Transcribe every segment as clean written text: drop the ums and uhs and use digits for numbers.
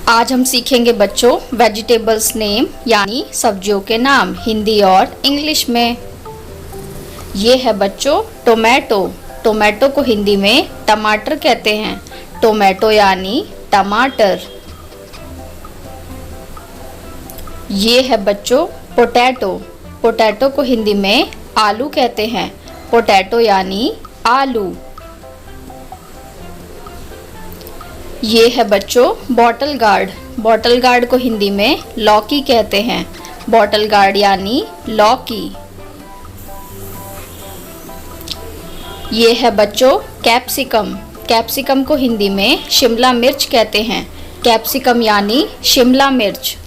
आज हम सीखेंगे बच्चों वेजिटेबल्स नेम यानी सब्जियों के नाम हिंदी और इंग्लिश में। ये है बच्चों टोमेटो। टोमेटो को हिंदी में टमाटर कहते हैं। टोमेटो यानी टमाटर। ये है बच्चों पोटैटो। पोटैटो को हिंदी में आलू कहते हैं। पोटैटो यानी आलू। ये है बच्चों बॉटल गार्ड। बॉटल गार्ड को हिंदी में लौकी कहते हैं। बॉटल गार्ड यानी लौकी। ये है बच्चों कैप्सिकम। कैप्सिकम को हिंदी में शिमला मिर्च कहते हैं। कैप्सिकम यानी शिमला मिर्च।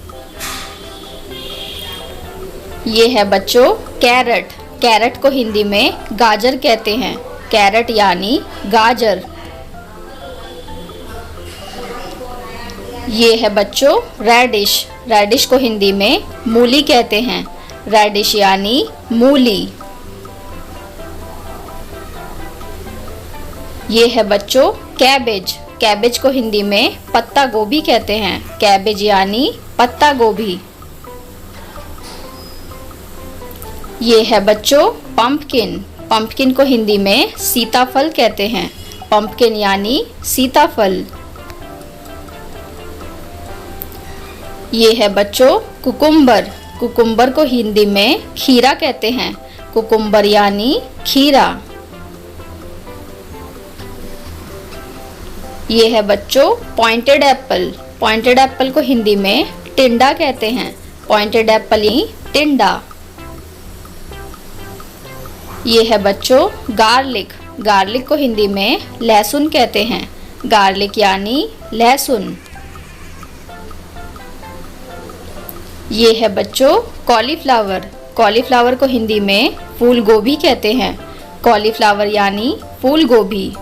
ये है बच्चों कैरेट। कैरेट को हिंदी में गाजर कहते हैं। कैरेट यानी गाजर। ये है बच्चों रेडिश। रेडिश को हिंदी में मूली कहते हैं। रेडिश यानी मूली। ये है बच्चों कैबेज। कैबेज को हिंदी में पत्ता गोभी कहते हैं। कैबेज यानी पत्ता गोभी। ये है बच्चों पंपकिन। पंपकिन को हिंदी में सीताफल कहते हैं। पंपकिन यानी सीताफल। ये है बच्चों कुकुम्बर। कुकुम्बर को हिंदी में खीरा कहते हैं। कुकुम्बर यानी खीरा। ये है बच्चों पॉइंटेड एप्पल। पॉइंटेड एप्पल को हिंदी में टिंडा कहते हैं। पॉइंटेड एप्पल यानी टिंडा। ये है बच्चों गार्लिक। गार्लिक को हिंदी में लहसुन कहते हैं। गार्लिक यानी लहसुन। ये है बच्चों कॉलीफ्लावर। कॉलीफ्लावर को हिंदी में फूल गोभी कहते हैं। कॉलीफ्लावर यानी फूल गोभी।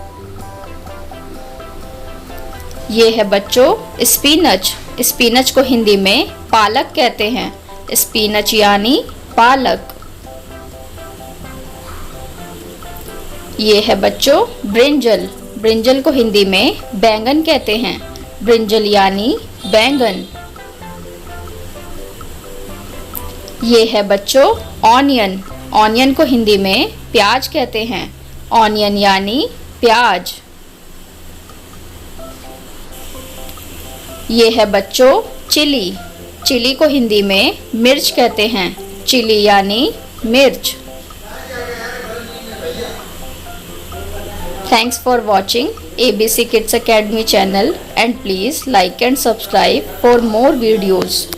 ये है बच्चों स्पिनच। स्पिनच को हिंदी में पालक कहते हैं। स्पिनच यानी पालक। ये है बच्चों ब्रिंजल। ब्रिंजल को हिंदी में बैंगन कहते हैं। ब्रिंजल यानी बैंगन। ये है बच्चों ऑनियन। ऑनियन को हिंदी में प्याज कहते हैं। ऑनियन यानी प्याज। ये है बच्चों चिली। चिली को हिंदी में मिर्च कहते हैं। चिली यानी मिर्च। Thanks for watching ABC Kids Academy channel and please like and subscribe for more videos.